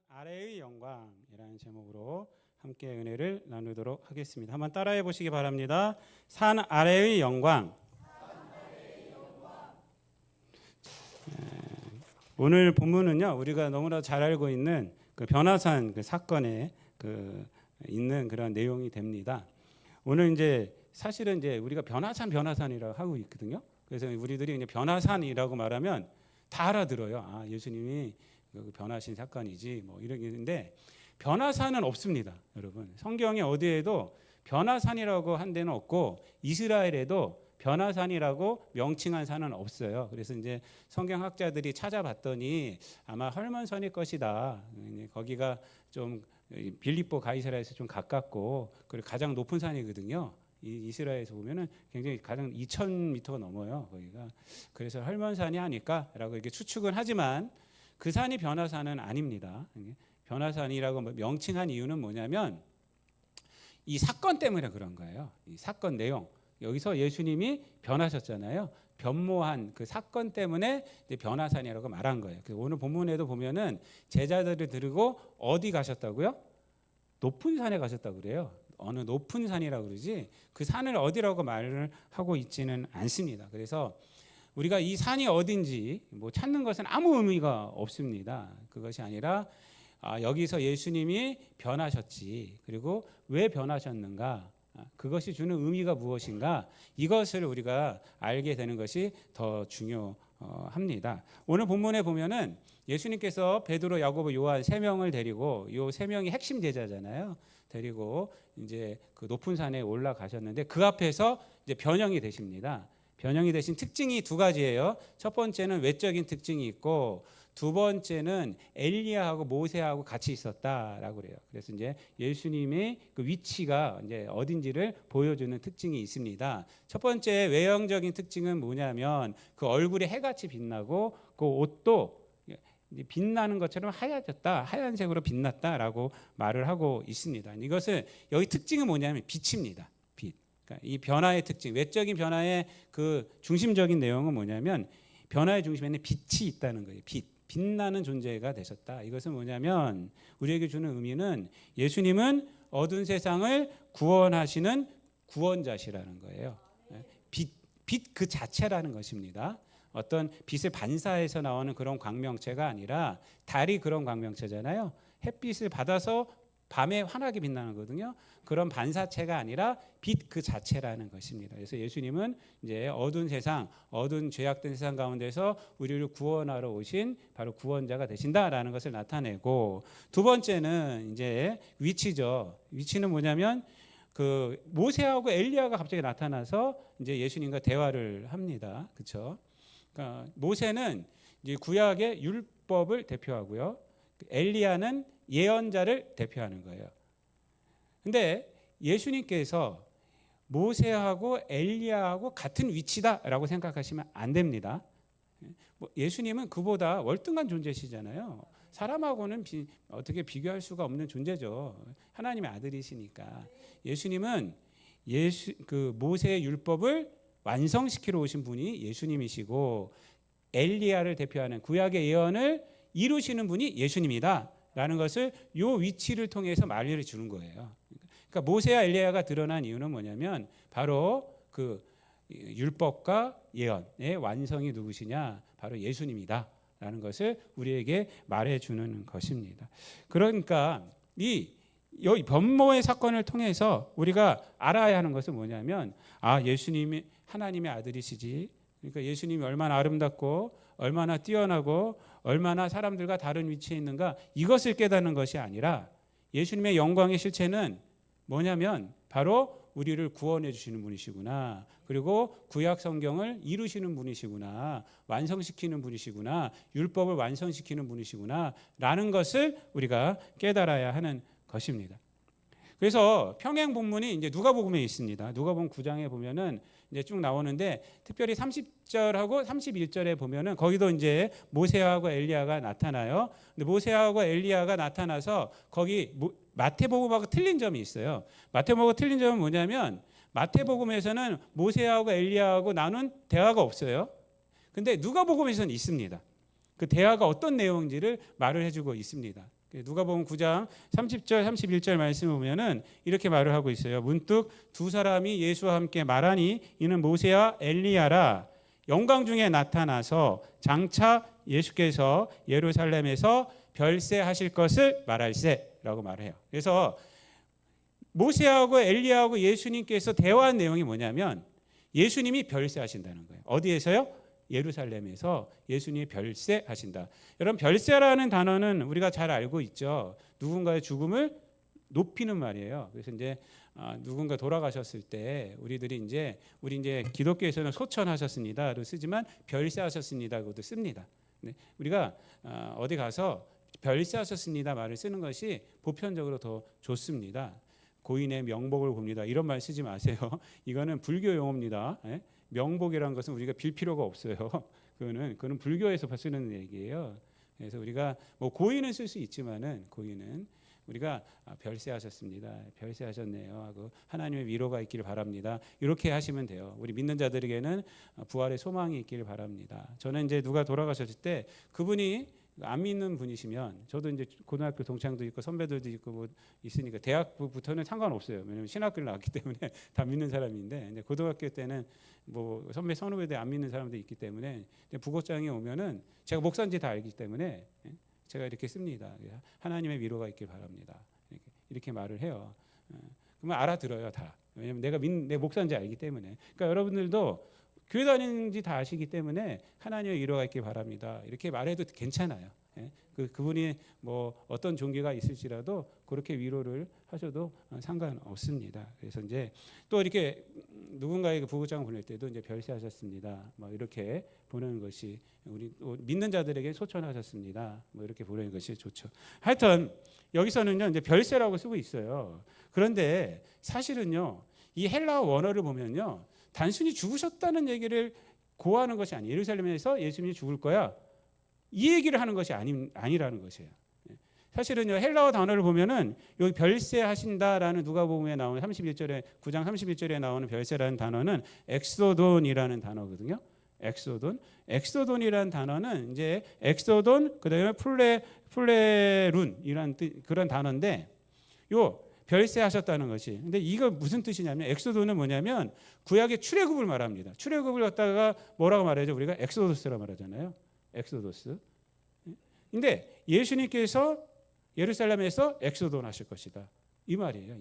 아래의 영광이라는 제목으로 함께 은혜를 나누도록 하겠습니다. 한번 따라해 보시기 바랍니다. 산 아래의 영광. 오늘 본문은요, 우리가 너무나 잘 알고 있는 그 변화산 그 사건에 있는 그런 내용이 됩니다. 오늘 이제 사실은 이제 우리가 변화산이라고 하고 있거든요. 그래서 우리들이 이제 변화산이라고 말하면 다 알아들어요. 아, 예수님이 변하신 사건이지 뭐 이러는데 변화산은 없습니다, 여러분. 성경에 어디에도 변화산이라고 한 데는 없고 이스라엘에도 변화산이라고 명칭한 산은 없어요. 그래서 이제 성경학자들이 찾아봤더니 아마 헐몬산일 것이다. 거기가 좀 빌립보 가이사라에서 좀 가깝고 그리고 가장 높은 산이거든요. 이스라엘에서 보면은 굉장히 가장 2,000m가 넘어요, 거기가. 그래서 헐몬산이 아닐까라고 이렇게 추측은 하지만 그 산이 변화산은 아닙니다. 변화산이라고 명칭한 이유는 뭐냐면 이 사건 때문에 그런 거예요. 이 사건 내용. 여기서 예수님이 변하셨잖아요. 변모한 그 사건 때문에 변화산이라고 말한 거예요. 오늘 본문에도 보면은 제자들을 들고 어디 가셨다고요? 높은 산에 가셨다고 그래요. 어느 높은 산이라고 그러지 그 산을 어디라고 말을 하고 있지는 않습니다. 그래서 우리가 이 산이 어딘지 뭐 찾는 것은 아무 의미가 없습니다. 그것이 아니라 여기서 예수님이 변하셨지, 그리고 왜 변하셨는가, 그것이 주는 의미가 무엇인가, 이것을 우리가 알게 되는 것이 더 중요합니다. 오늘 본문에 보면은 예수님께서 베드로, 야고보, 요한 세 명을 데리고, 요 세 명이 핵심 제자잖아요. 데리고 이제 그 높은 산에 올라가셨는데 그 앞에서 이제 변형이 되십니다. 변형이 되신 특징이 두 가지예요. 첫 번째는 외적인 특징이 있고, 두 번째는 엘리야하고 모세하고 같이 있었다라고 그래요. 그래서 이제 예수님의 그 위치가 이제 어딘지를 보여주는 특징이 있습니다. 첫 번째 외형적인 특징은 뭐냐면 그 얼굴에 해같이 빛나고 그 옷도 빛나는 것처럼 하얘졌다, 하얀색으로 빛났다라고 말을 하고 있습니다. 이것은 여기 특징은 뭐냐면 빛입니다. 빛. 그러니까 이 변화의 특징, 외적인 변화의 그 중심적인 내용은 뭐냐면 변화의 중심에는 빛이 있다는 거예요. 빛나는 존재가 되셨다. 이것은 뭐냐면 우리에게 주는 의미는 예수님은 어두운 세상을 구원하시는 구원자시라는 거예요. 빛 그 자체라는 것입니다. 어떤 빛을 반사해서 나오는 그런 광명체가 아니라 달이 그런 광명체잖아요. 햇빛을 받아서 밤에 환하게 빛나는 거거든요. 그런 반사체가 아니라 빛 그 자체라는 것입니다. 그래서 예수님은 이제 어두운 세상, 어두운 죄악된 세상 가운데서 우리를 구원하러 오신 바로 구원자가 되신다라는 것을 나타내고, 두 번째는 이제 위치죠. 위치는 뭐냐면 그 모세하고 엘리야가 갑자기 나타나서 이제 예수님과 대화를 합니다. 그렇죠? 그러니까 모세는 이제 구약의 율법을 대표하고요. 엘리야는 예언자를 대표하는 거예요. 근데 예수님께서 모세하고 엘리야하고 같은 위치다라고 생각하시면 안 됩니다. 예수님은 그보다 월등한 존재시잖아요. 사람하고는 어떻게 비교할 수가 없는 존재죠. 하나님의 아들이시니까. 예수님은 그 모세의 율법을 완성시키러 오신 분이 예수님이시고, 엘리야를 대표하는 구약의 예언을 이루시는 분이 예수님이다 라는 것을 이 위치를 통해서 말을 주는 거예요. 그러니까 모세와 엘리야가 드러난 이유는 뭐냐면 바로 그 율법과 예언의 완성이 누구시냐, 바로 예수님이다 라는 것을 우리에게 말해주는 것입니다. 그러니까 이 변모의 사건을 통해서 우리가 알아야 하는 것은 뭐냐면 예수님이 하나님의 아들이시지, 그러니까 예수님이 얼마나 아름답고 얼마나 뛰어나고 얼마나 사람들과 다른 위치에 있는가, 이것을 깨닫는 것이 아니라 예수님의 영광의 실체는 뭐냐면 바로 우리를 구원해 주시는 분이시구나, 그리고 구약 성경을 이루시는 분이시구나, 완성시키는 분이시구나, 율법을 완성시키는 분이시구나 라는 것을 우리가 깨달아야 하는 것입니다. 그래서 평행 본문이 이제 누가복음에 있습니다. 누가복음 9장에 보면은 이제 쭉 나오는데, 특별히 30절하고 31절에 보면은 거기도 이제 모세하고 엘리야가 나타나요. 근데 모세하고 엘리야가 나타나서 거기 마태복음하고 틀린 점이 있어요. 마태복음하고 틀린 점은 뭐냐면 마태복음에서는 모세하고 엘리야하고 나눈 대화가 없어요. 근데 누가복음에서는 있습니다. 그 대화가 어떤 내용인지를 말을 해주고 있습니다. 누가복음 9장 30절 31절 말씀을 보면은 이렇게 말을 하고 있어요. 문득 두 사람이 예수와 함께 말하니 이는 모세와 엘리야라. 영광 중에 나타나서 장차 예수께서 예루살렘에서 별세하실 것을 말할세라고 말을 해요. 그래서 모세하고 엘리야하고 예수님께서 대화한 내용이 뭐냐면 예수님이 별세하신다는 거예요. 어디에서요? 예루살렘에서 예수님이 별세하신다. 여러분, 별세라는 단어는 우리가 잘 알고 있죠. 누군가의 죽음을 높이는 말이에요. 그래서 이제 누군가 돌아가셨을 때 우리 이제 기독교에서는 소천하셨습니다로 쓰지만 별세하셨습니다고도 씁니다. 네, 우리가 어디 가서 별세하셨습니다 말을 쓰는 것이 보편적으로 더 좋습니다. 고인의 명복을 봅니다. 이런 말 쓰지 마세요. 이거는 불교 용어입니다. 예? 명복이라는 것은 우리가 빌 필요가 없어요. 그거는 불교에서 쓰는 얘기예요. 그래서 우리가 뭐 고인은 쓸 수 있지만은 고인은 우리가 별세하셨습니다. 별세하셨네요 하고 하나님의 위로가 있기를 바랍니다. 이렇게 하시면 돼요. 우리 믿는 자들에게는 부활의 소망이 있기를 바랍니다. 저는 이제 누가 돌아가셨을 때 그분이 안 믿는 분이시면 저도 이제 고등학교 동창도 있고 선배들도 있고 뭐 있으니까 대학부터는 상관없어요. 왜냐하면 신학교를 나왔기 때문에 다 믿는 사람인데 이제 고등학교 때는 뭐 선배 선후배들 안 믿는 사람도 있기 때문에 부고장에 오면은 제가 목사인지 다 알기 때문에 제가 이렇게 씁니다. 하나님의 위로가 있길 바랍니다. 이렇게 말을 해요. 그러면 알아들어요 다. 왜냐하면 내 목사인지 알기 때문에. 그러니까 여러분들도 교회 다니는지 다 아시기 때문에 하나님의 위로가 있길 바랍니다. 이렇게 말해도 괜찮아요. 그분이 뭐 어떤 종교가 있을지라도 그렇게 위로를 하셔도 상관없습니다. 그래서 이제 또 이렇게 누군가에게 부고장 보낼 때도 이제 별세하셨습니다. 뭐 이렇게 보내는 것이 우리 믿는 자들에게 소천하셨습니다. 뭐 이렇게 보내는 것이 좋죠. 하여튼 여기서는요 이제 별세라고 쓰고 있어요. 그런데 사실은요 이 헬라어 원어를 보면요 단순히 죽으셨다는 얘기를 고하는 것이 아니에요. 예루살렘에서 예수님이 죽을 거야. 이 얘기를 하는 것이 아니라는 것이에요. 사실은요 헬라어 단어를 보면은 여기 별세하신다라는 누가복음에 나오는 31절에 9장 31절에 나오는 별세라는 단어는 엑소돈이라는 단어거든요. 엑소돈이라는 단어는 이제 엑소돈 그다음에 플레룬이라는 그런 단어인데 요 별세하셨다는 것이. 근데 이거 무슨 뜻이냐면 엑소도는 뭐냐면 구약의 출애굽을 말합니다. 출애굽을 갖다가 뭐라고 말하죠? 우리가 엑소도스라고 말하잖아요. 엑소도스. 근데 예수님께서 예루살렘에서 엑소돈 하실 것이다. 이 말이에요.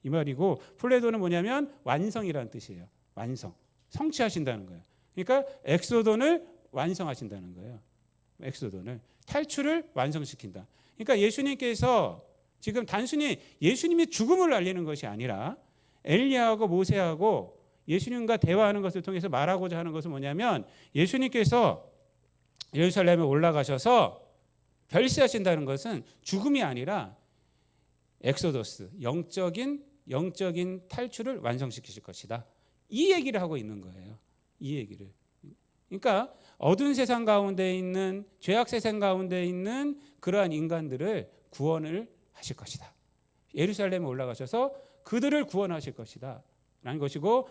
이 말이고 플레도는 뭐냐면 완성이라는 뜻이에요. 완성. 성취하신다는 거예요. 그러니까 엑소돈을 완성하신다는 거예요. 엑소돈을 탈출을 완성시킨다. 그러니까 예수님께서 지금 단순히 예수님이 죽음을 알리는 것이 아니라 엘리야하고 모세하고 예수님과 대화하는 것을 통해서 말하고자 하는 것은 뭐냐면 예수님께서 예루살렘에 올라가셔서 별세하신다는 것은 죽음이 아니라 엑소더스, 영적인 탈출을 완성시키실 것이다. 이 얘기를 하고 있는 거예요. 이 얘기를. 그러니까 어두운 세상 가운데 있는 죄악 세상 가운데 있는 그러한 인간들을 구원을 하실 것이다. 예루살렘에 올라가셔서 그들을 구원하실 것이다. 라는 것이고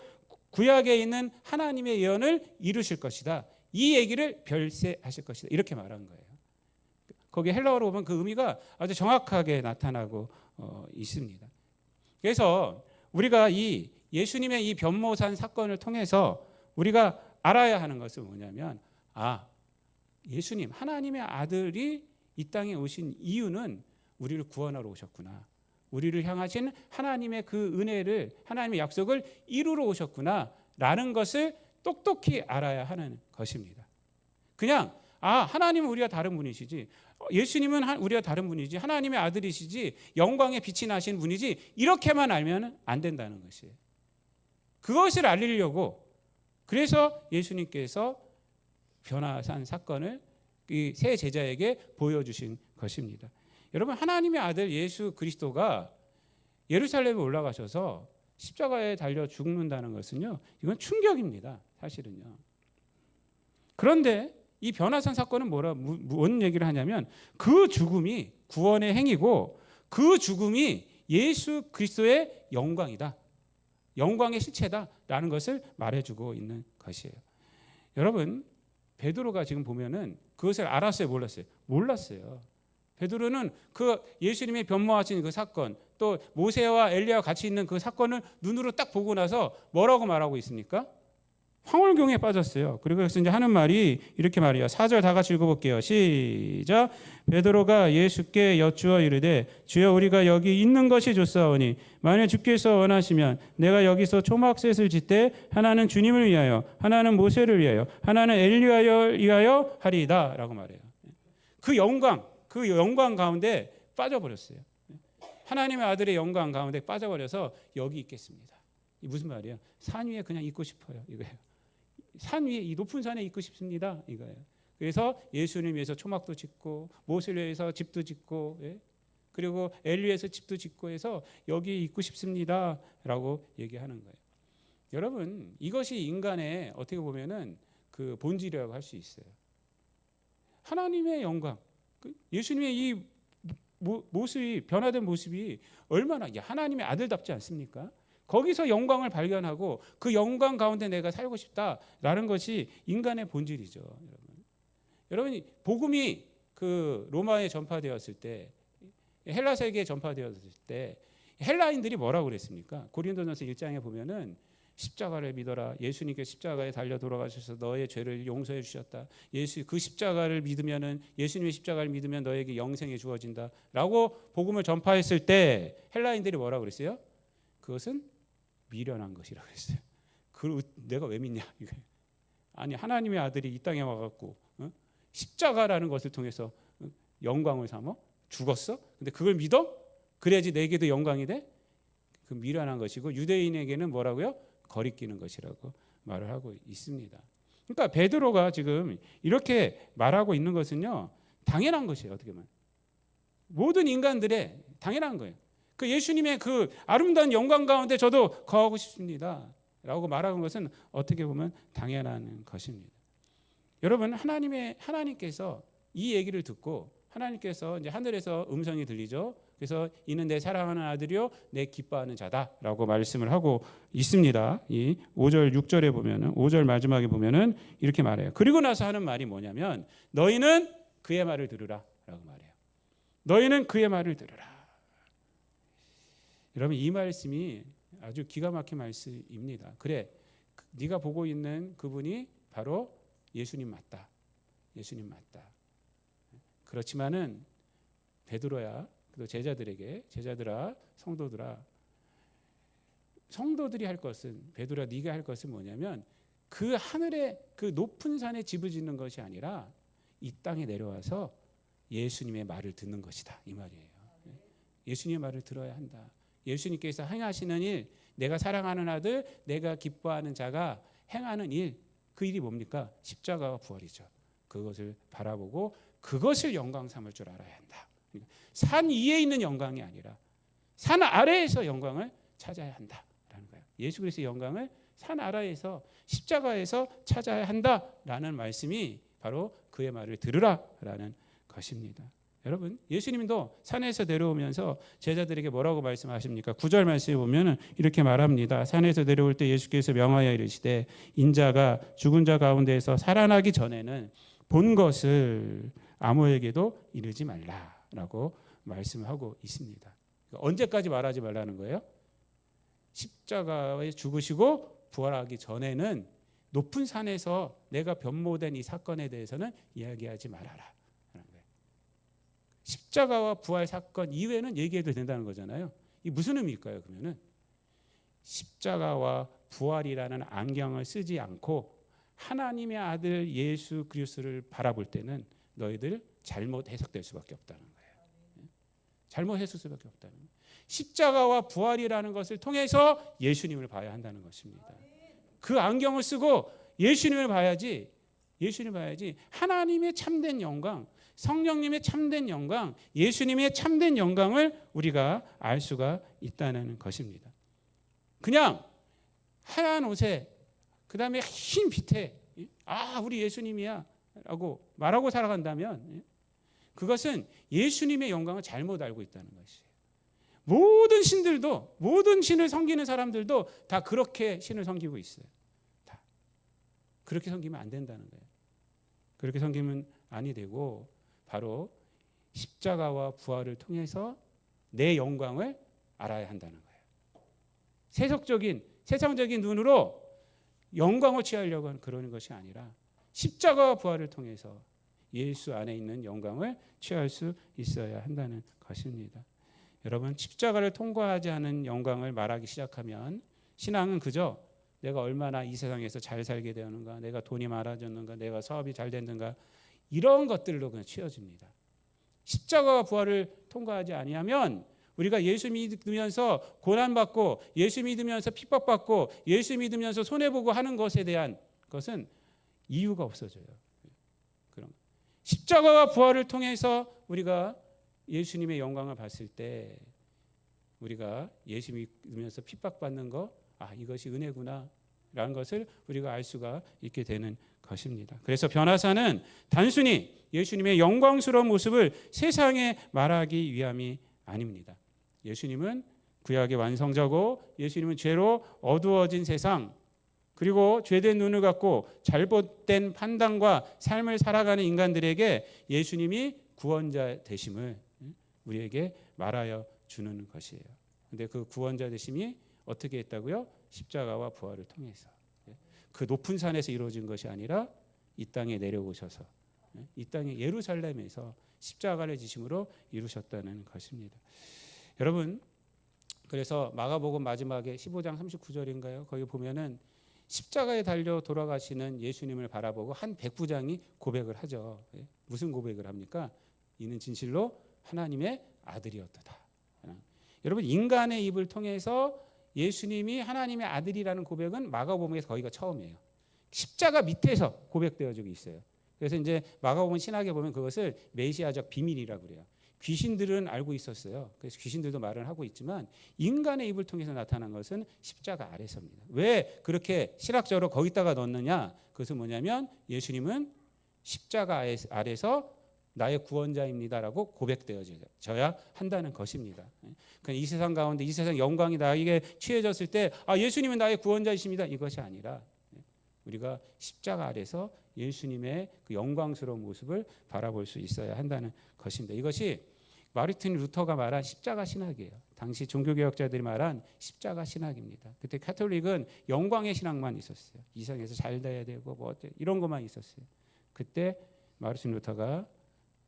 구약에 있는 하나님의 예언을 이루실 것이다. 이 얘기를 별세하실 것이다. 이렇게 말한 거예요. 거기 헬라어로 보면 그 의미가 아주 정확하게 나타나고 있습니다. 그래서 우리가 이 예수님의 이 변모산 사건을 통해서 우리가 알아야 하는 것은 뭐냐면 예수님 하나님의 아들이 이 땅에 오신 이유는 우리를 구원하러 오셨구나. 우리를 향하신 하나님의 그 은혜를 하나님의 약속을 이루러 오셨구나 라는 것을 똑똑히 알아야 하는 것입니다. 그냥 하나님은 우리가 다른 분이시지 예수님은 우리가 다른 분이지 하나님의 아들이시지 영광의 빛이 나신 분이지 이렇게만 알면 안 된다는 것이에요. 그것을 알리려고 그래서 예수님께서 변화산 사건을 이 세 제자에게 보여주신 것입니다. 여러분 하나님의 아들 예수 그리스도가 예루살렘에 올라가셔서 십자가에 달려 죽는다는 것은요 이건 충격입니다. 사실은요. 그런데 이 변화산 사건은 뭔 얘기를 하냐면 그 죽음이 구원의 행위고 그 죽음이 예수 그리스도의 영광이다. 영광의 실체다라는 것을 말해주고 있는 것이에요. 여러분 베드로가 지금 보면은 그것을 알았어요, 몰랐어요? 몰랐어요. 베드로는 그 예수님의 변모하신 그 사건, 또 모세와 엘리야와 같이 있는 그 사건을 눈으로 딱 보고 나서 뭐라고 말하고 있습니까? 황홀경에 빠졌어요. 그래서 이제 하는 말이 이렇게 말이에요. 4절 다 같이 읽어볼게요. 시작. 베드로가 예수께 여쭈어 이르되 주여 우리가 여기 있는 것이 좋사오니 만일 주께서 원하시면 내가 여기서 초막셋을 짓되 하나는 주님을 위하여 하나는 모세를 위하여 하나는 엘리야를 위하여 하리이다 라고 말해요. 그 영광 가운데 빠져버렸어요. 하나님의 아들의 영광 가운데 빠져버려서 여기 있겠습니다. 이 무슨 말이에요? 산 위에 그냥 있고 싶어요. 이거예요. 산 위에 이 높은 산에 있고 싶습니다. 이거예요. 그래서 예수님 위해서 초막도 짓고 모세를 위해서 집도 짓고 그리고 엘리에서 집도 짓고 해서 여기 있고 싶습니다라고 얘기하는 거예요. 여러분 이것이 인간의 어떻게 보면은 그 본질이라고 할 수 있어요. 하나님의 영광, 예수님의 이 모습이 변화된 모습이 얼마나 하나님의 아들답지 않습니까? 거기서 영광을 발견하고 그 영광 가운데 내가 살고 싶다라는 것이 인간의 본질이죠. 여러분 복음이 그 로마에 전파되었을 때 헬라 세계에 전파되었을 때 헬라인들이 뭐라고 그랬습니까? 고린도전서 1장에 보면은 십자가를 믿어라. 예수님께 십자가에 달려 돌아가셔서 너의 죄를 용서해 주셨다. 그 십자가를 믿으면은 예수님의 십자가를 믿으면 너에게 영생이 주어진다라고 복음을 전파했을 때 헬라인들이 뭐라고 그랬어요? 그것은 미련한 것이라고 했어요. 그걸 내가 왜 믿냐? 아니 하나님의 아들이 이 땅에 와갖고 십자가라는 것을 통해서 영광을 삼어 죽었어? 근데 그걸 믿어? 그래야지 내게도 영광이 돼? 그 미련한 것이고 유대인에게는 뭐라고요? 거리끼는 것이라고 말을 하고 있습니다. 그러니까 베드로가 지금 이렇게 말하고 있는 것은요 당연한 것이에요. 어떻게 보면 모든 인간들의 당연한 거예요. 그 예수님의 그 아름다운 영광 가운데 저도 거하고 싶습니다 라고 말하는 것은 어떻게 보면 당연한 것입니다. 여러분 하나님께서 이 얘기를 듣고 하나님께서 이제 하늘에서 음성이 들리죠. 그래서 이는 내 사랑하는 아들이요 내 기뻐하는 자다라고 말씀을 하고 있습니다. 이 5절 6절에 보면은 5절 마지막에 보면은 이렇게 말해요. 그리고 나서 하는 말이 뭐냐면 너희는 그의 말을 들으라라고 말해요. 너희는 그의 말을 들으라. 여러분 이 말씀이 아주 기가 막힌 말씀입니다. 그래, 네가 보고 있는 그분이 바로 예수님 맞다. 예수님 맞다. 그렇지만은 베드로야, 또 제자들아, 성도들이 할 것은 베드로야 네가 할 것은 뭐냐면 그 하늘의 그 높은 산에 집을 짓는 것이 아니라 이 땅에 내려와서 예수님의 말을 듣는 것이다. 이 말이에요. 예수님의 말을 들어야 한다. 예수님께서 행하시는 일, 내가 사랑하는 아들, 내가 기뻐하는 자가 행하는 일, 그 일이 뭡니까? 십자가와 부활이죠. 그것을 바라보고 그것을 영광 삼을 줄 알아야 한다. 산 위에 있는 영광이 아니라 산 아래에서 영광을 찾아야 한다라는 거예요. 예수 그리스도의 영광을 산 아래에서 십자가에서 찾아야 한다라는 말씀이 바로 그의 말을 들으라라는 것입니다. 여러분 예수님도 산에서 내려오면서 제자들에게 뭐라고 말씀하십니까? 9절 말씀에 보면 이렇게 말합니다. 산에서 내려올 때 예수께서 명하여 이르시되 인자가 죽은 자 가운데에서 살아나기 전에는 본 것을 아무에게도 이르지 말라라고 말씀하고 있습니다. 언제까지 말하지 말라는 거예요? 십자가에 죽으시고 부활하기 전에는 높은 산에서 내가 변모된 이 사건에 대해서는 이야기하지 말아라. 십자가와 부활 사건 이외에는 얘기해도 된다는 거잖아요. 이 무슨 의미일까요? 그러면은 십자가와 부활이라는 안경을 쓰지 않고 하나님의 아들 예수 그리스도를 바라볼 때는 너희들 잘못 해석될 수밖에 없다는 거예요. 잘못 해석될 수밖에 없다는 거예요. 십자가와 부활이라는 것을 통해서 예수님을 봐야 한다는 것입니다. 그 안경을 쓰고 예수님을 봐야지 하나님의 참된 영광, 성령님의 참된 영광, 예수님의 참된 영광을 우리가 알 수가 있다는 것입니다. 그냥 하얀 옷에 그다음에 흰 빛에 우리 예수님이야 라고 말하고 살아간다면 그것은 예수님의 영광을 잘못 알고 있다는 것이에요. 모든 신을 섬기는 사람들도 다 그렇게 신을 섬기고 있어요. 다 그렇게 섬기면 안 된다는 거예요. 그렇게 섬기면 아니 되고 바로 십자가와 부활을 통해서 내 영광을 알아야 한다는 거예요. 세상적인 눈으로 영광을 취하려고 하는 그런 것이 아니라 십자가와 부활을 통해서 예수 안에 있는 영광을 취할 수 있어야 한다는 것입니다. 여러분, 십자가를 통과하지 않은 영광을 말하기 시작하면 신앙은 그저 내가 얼마나 이 세상에서 잘 살게 되었는가, 내가 돈이 많아졌는가, 내가 사업이 잘 됐는가, 이런 것들로 그냥 치워집니다. 십자가와 부활을 통과하지 아니하면 우리가 예수 믿으면서 고난받고 예수 믿으면서 핍박받고 예수 믿으면서 손해보고 하는 것에 대한 것은 이유가 없어져요. 그럼 십자가와 부활을 통해서 우리가 예수님의 영광을 봤을 때 우리가 예수 믿으면서 핍박받는 거, 이것이 은혜구나 라는 것을 우리가 알 수가 있게 되는 것입니다. 그래서 변화사는 단순히 예수님의 영광스러운 모습을 세상에 말하기 위함이 아닙니다. 예수님은 구약의 완성자고 예수님은 죄로 어두워진 세상, 그리고 죄된 눈을 갖고 잘못된 판단과 삶을 살아가는 인간들에게 예수님이 구원자 되심을 우리에게 말하여 주는 것이에요. 근데 그 구원자 되심이 어떻게 했다고요? 십자가와 부활을 통해서. 그 높은 산에서 이루어진 것이 아니라 이 땅에 내려오셔서 이 땅의 예루살렘에서 십자가를 지심으로 이루셨다는 것입니다. 여러분, 그래서 마가복음 마지막에 15장 39절인가요? 거기 보면은 십자가에 달려 돌아가시는 예수님을 바라보고 한 백부장이 고백을 하죠. 무슨 고백을 합니까? 이는 진실로 하나님의 아들이었도다. 여러분, 인간의 입을 통해서 예수님이 하나님의 아들이라는 고백은 마가복음에서 거기가 처음이에요. 십자가 밑에서 고백되어지고 있어요. 그래서 이제 마가복음 신학에 보면 그것을 메시아적 비밀이라고 그래요. 귀신들은 알고 있었어요. 그래서 귀신들도 말을 하고 있지만 인간의 입을 통해서 나타난 것은 십자가 아래서입니다. 왜 그렇게 신학적으로 거기다가 넣느냐? 그것은 뭐냐면 예수님은 십자가 아래서 나의 구원자입니다라고 고백되어져야 한다는 것입니다. 그러니까 이 세상 가운데 이 세상 영광이 나에게 취해졌을 때 예수님은 나의 구원자이십니다. 이것이 아니라 우리가 십자가 아래서 예수님의 그 영광스러운 모습을 바라볼 수 있어야 한다는 것입니다. 이것이 마르틴 루터가 말한 십자가 신학이에요. 당시 종교개혁자들이 말한 십자가 신학입니다. 그때 카톨릭은 영광의 신학만 있었어요. 이 세상에서 잘 돼야 되고 뭐 이런 것만 있었어요. 그때 마르틴 루터가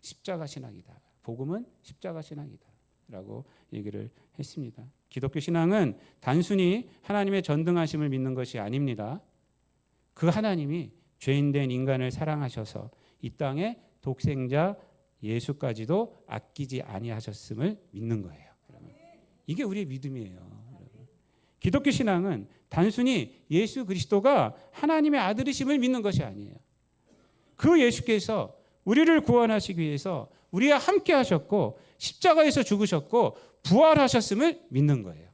십자가 신학이다. 복음은 십자가 신학이다. 라고 얘기를 했습니다. 기독교 신앙은 단순히 하나님의 전등하심을 믿는 것이 아닙니다. 그 하나님이 죄인된 인간을 사랑하셔서 이 땅에 독생자 예수까지도 아끼지 아니하셨음을 믿는 거예요. 이게 우리의 믿음이에요. 기독교 신앙은 단순히 예수 그리스도가 하나님의 아들이심을 믿는 것이 아니에요. 그 예수께서 우리를 구원하시기 위해서 우리와 함께 하셨고 십자가에서 죽으셨고 부활하셨음을 믿는 거예요.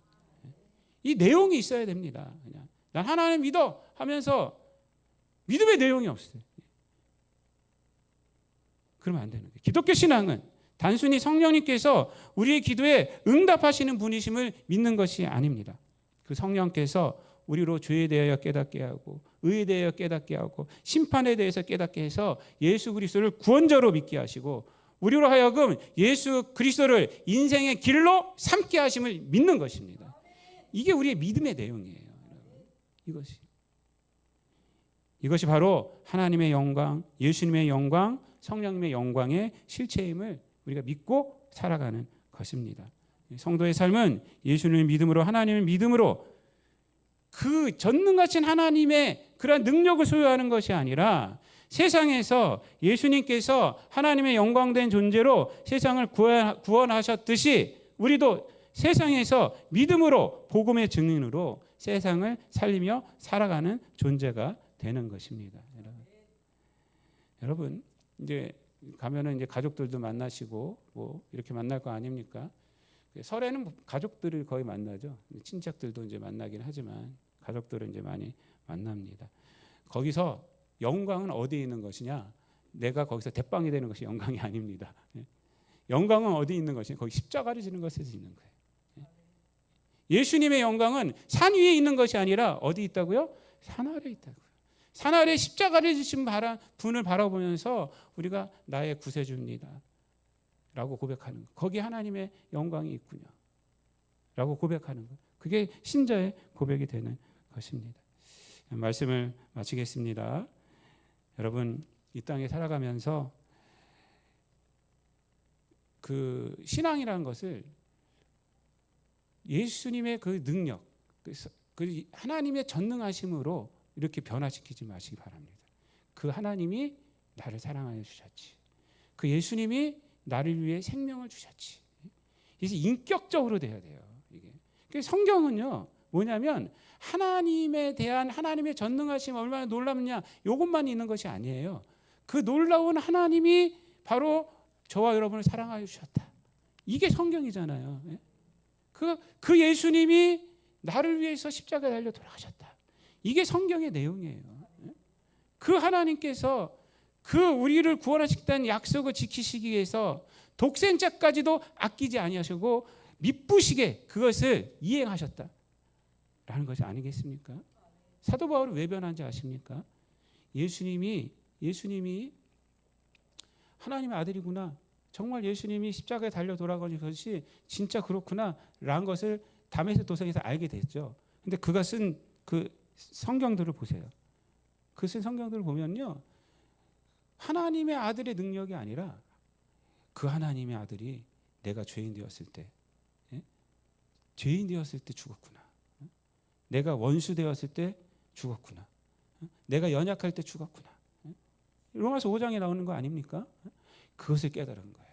이 내용이 있어야 됩니다. 그냥 난 하나님 믿어 하면서 믿음의 내용이 없어요. 그러면 안 되는 거예요. 기독교 신앙은 단순히 성령님께서 우리의 기도에 응답하시는 분이심을 믿는 것이 아닙니다. 그 성령께서 우리로 죄에 대하여 깨닫게 하고 의에 대하여 깨닫게 하고 심판에 대해서 깨닫게 해서 예수 그리스도를 구원자로 믿게 하시고 우리로 하여금 예수 그리스도를 인생의 길로 삼게 하심을 믿는 것입니다. 이게 우리의 믿음의 내용이에요. 이것이 바로 하나님의 영광, 예수님의 영광, 성령님의 영광의 실체임을 우리가 믿고 살아가는 것입니다. 성도의 삶은 예수님의 믿음으로 하나님의 믿음으로 그 전능하신 하나님의 그러한 능력을 소유하는 것이 아니라 세상에서 예수님께서 하나님의 영광된 존재로 세상을 구원하셨듯이 우리도 세상에서 믿음으로 복음의 증인으로 세상을 살리며 살아가는 존재가 되는 것입니다. 여러분 이제 가면은 이제 가족들도 만나시고 뭐 이렇게 만날 거 아닙니까? 설에는 가족들을 거의 만나죠. 친척들도 이제 만나긴 하지만 가족들은 이제 많이 만납니다. 거기서 영광은 어디에 있는 것이냐? 내가 거기서 대빵이 되는 것이 영광이 아닙니다. 영광은 어디 있는 것이냐? 거기 십자가를 지는 것에서 있는 거예요. 예수님의 영광은 산 위에 있는 것이 아니라 어디 있다고요? 산 아래에 있다고요. 산 아래 십자가를 지신 분을 바라보면서 우리가 나의 구세주입니다. 라고 고백하는 거. 거기에 하나님의 영광이 있군요 라고 고백하는 거. 그게 신자의 고백이 되는 것입니다. 말씀을 마치겠습니다. 여러분, 이 땅에 살아가면서 그 신앙이라는 것을 예수님의 그 능력, 그 하나님의 전능하심으로 이렇게 변화시키지 마시기 바랍니다. 그 하나님이 나를 사랑하여 주셨지. 그 예수님이 나를 위해 생명을 주셨지. 이게 인격적으로 돼야 돼요. 이게 성경은요 뭐냐면 하나님에 대한 하나님의 전능하심 얼마나 놀랍냐 이것만 있는 것이 아니에요. 그 놀라운 하나님이 바로 저와 여러분을 사랑하여 주셨다. 이게 성경이잖아요. 그 예수님이 나를 위해서 십자가에 달려 돌아가셨다. 이게 성경의 내용이에요. 그 하나님께서 그 우리를 구원하시겠다는 약속을 지키시기 위해서 독생자까지도 아끼지 아니하시고 미쁘시게 그것을 이행하셨다라는 것이 아니겠습니까? 사도 바울이 왜 변한지 아십니까? 예수님이 하나님의 아들이구나. 정말 예수님이 십자가에 달려 돌아가신 것이 진짜 그렇구나라는 것을 다메섹 도성에서 알게 됐죠. 근데 그가 쓴 그 성경들을 보세요. 그 쓴 성경들을 보면요. 하나님의 아들의 능력이 아니라 그 하나님의 아들이 내가 죄인 되었을 때 죽었구나. 내가 원수 되었을 때 죽었구나. 내가 연약할 때 죽었구나. 로마서 5장에 나오는 거 아닙니까? 그것을 깨달은 거예요.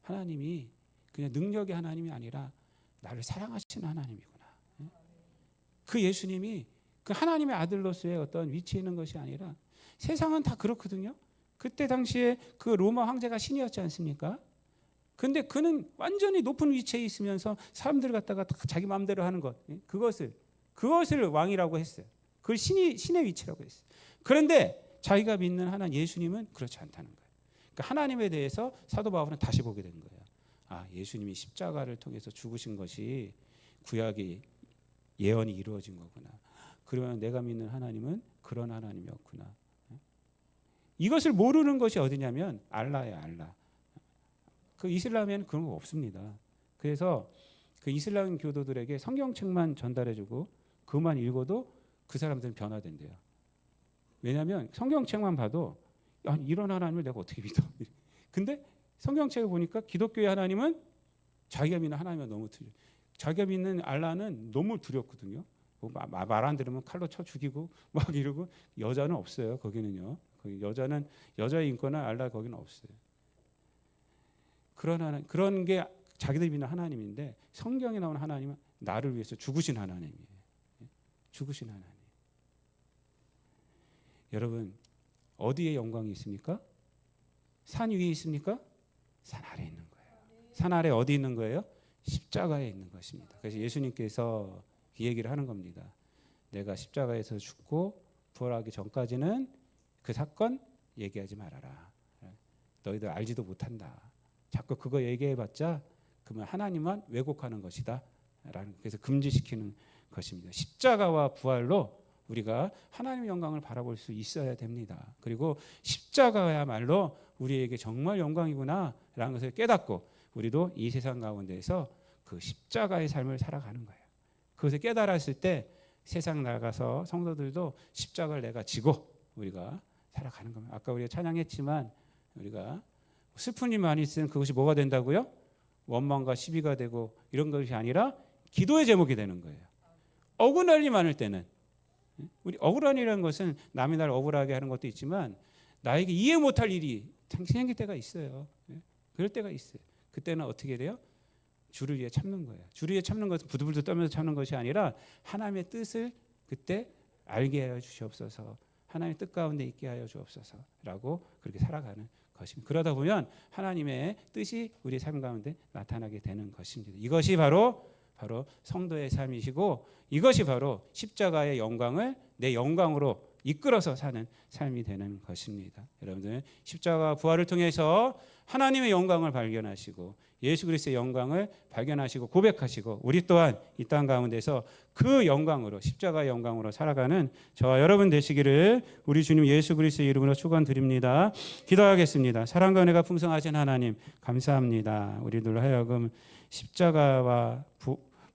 하나님이 그냥 능력의 하나님이 아니라 나를 사랑하시는 하나님이구나. 그 예수님이 그 하나님의 아들로서의 어떤 위치에 있는 것이 아니라 세상은 다 그렇거든요. 그때 당시에 그 로마 황제가 신이었지 않습니까? 근데 그는 완전히 높은 위치에 있으면서 사람들 갖다가 자기 마음대로 하는 것, 그것을 왕이라고 했어요. 그걸 신의 위치라고 했어요. 그런데 자기가 믿는 하나님 예수님은 그렇지 않다는 거예요. 그러니까 하나님에 대해서 사도 바울은 다시 보게 된 거예요. 예수님이 십자가를 통해서 죽으신 것이 구약의 예언이 이루어진 거구나. 그러면 내가 믿는 하나님은 그런 하나님이었구나. 이것을 모르는 것이 어디냐면 알라예요, 알라. 그 이슬람에는 그런 거 없습니다. 그래서 그 이슬람 교도들에게 성경책만 전달해주고 그것만 읽어도 그 사람들은 변화된대요. 왜냐하면 성경책만 봐도 이런 하나님을 내가 어떻게 믿어? 근데 성경책을 보니까 기독교의 하나님은 자기가 믿는 하나님과 너무 틀려. 자기가 믿는 알라는 너무 두렵거든요. 말 안 들으면 칼로 쳐 죽이고 막 이러고 여자는 없어요. 거기는요. 거기 여자는 여자의 인권은 알라 거기는 없어요. 그런 게 자기들 믿는 하나님인데 성경에 나오는 하나님은 나를 위해서 죽으신 하나님이에요. 죽으신 하나님. 여러분 어디에 영광이 있습니까? 산 위에 있습니까? 산 아래에 있는 거예요. 산 아래 어디 있는 거예요? 십자가에 있는 것입니다. 그래서 예수님께서 이 얘기를 하는 겁니다. 내가 십자가에서 죽고 부활하기 전까지는 그 사건 얘기하지 말아라. 너희들 알지도 못한다. 자꾸 그거 얘기해봤자 그러면 하나님만 왜곡하는 것이다. 그래서 금지시키는 것입니다. 십자가와 부활로 우리가 하나님의 영광을 바라볼 수 있어야 됩니다. 그리고 십자가야말로 우리에게 정말 영광이구나 라는 것을 깨닫고 우리도 이 세상 가운데에서 그 십자가의 삶을 살아가는 거예요. 그것을 깨달았을 때 세상 나가서 성도들도 십자가를 내가 지고 우리가 살아가는 겁니다. 아까 우리가 찬양했지만 우리가 슬픈 일 많이 있으면 그것이 뭐가 된다고요? 원망과 시비가 되고 이런 것이 아니라 기도의 제목이 되는 거예요. 억울한 일이 많을 때는 우리 억울한 일이라는 것은 남이 날 억울하게 하는 것도 있지만 나에게 이해 못할 일이 생길 때가 있어요. 그럴 때가 있어요. 그때는 어떻게 돼요? 주를 위해 참는 거예요. 주를 위해 참는 것은 부들부들 떨면서 참는 것이 아니라 하나님의 뜻을 그때 알게 하여 주시옵소서. 하나님의 뜻 가운데 있게 하여 주옵소서라고 그렇게 살아가는 것입니다. 그러다 보면 하나님의 뜻이 우리 삶 가운데 나타나게 되는 것입니다. 이것이 바로 성도의 삶이시고 이것이 바로 십자가의 영광을 내 영광으로 이끌어서 사는 삶이 되는 것입니다. 여러분들 십자가 부활을 통해서 하나님의 영광을 발견하시고 예수 그리스도의 영광을 발견하시고 고백하시고 우리 또한 이 땅 가운데서 그 영광으로 십자가의 영광으로 살아가는 저와 여러분 되시기를 우리 주님 예수 그리스도의 이름으로 축원드립니다. 기도하겠습니다. 사랑과 은혜가 풍성하신 하나님 감사합니다. 우리들 하여금 십자가와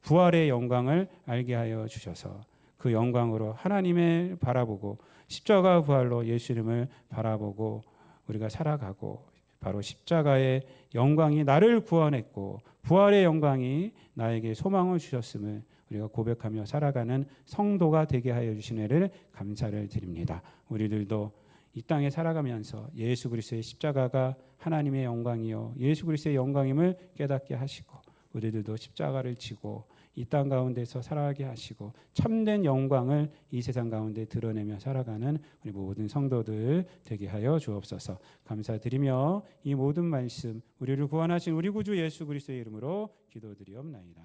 부활의 영광을 알게 하여 주셔서 그 영광으로 하나님을 바라보고 십자가 부활로 예수 이름을 바라보고 우리가 살아가고 바로 십자가의 영광이 나를 구원했고 부활의 영광이 나에게 소망을 주셨음을 우리가 고백하며 살아가는 성도가 되게 하여 주신 애를 감사를 드립니다. 우리들도 이 땅에 살아가면서 예수 그리스도의 십자가가 하나님의 영광이요 예수 그리스도의 영광임을 깨닫게 하시고 우리들도 십자가를 지고 이 땅 가운데서 살아가게 하시고 참된 영광을 이 세상 가운데 드러내며 살아가는 우리 모든 성도들 되게 하여 주옵소서. 감사드리며 이 모든 말씀 우리를 구원하신 우리 구주 예수 그리스도의 이름으로 기도드리옵나이다.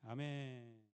아멘.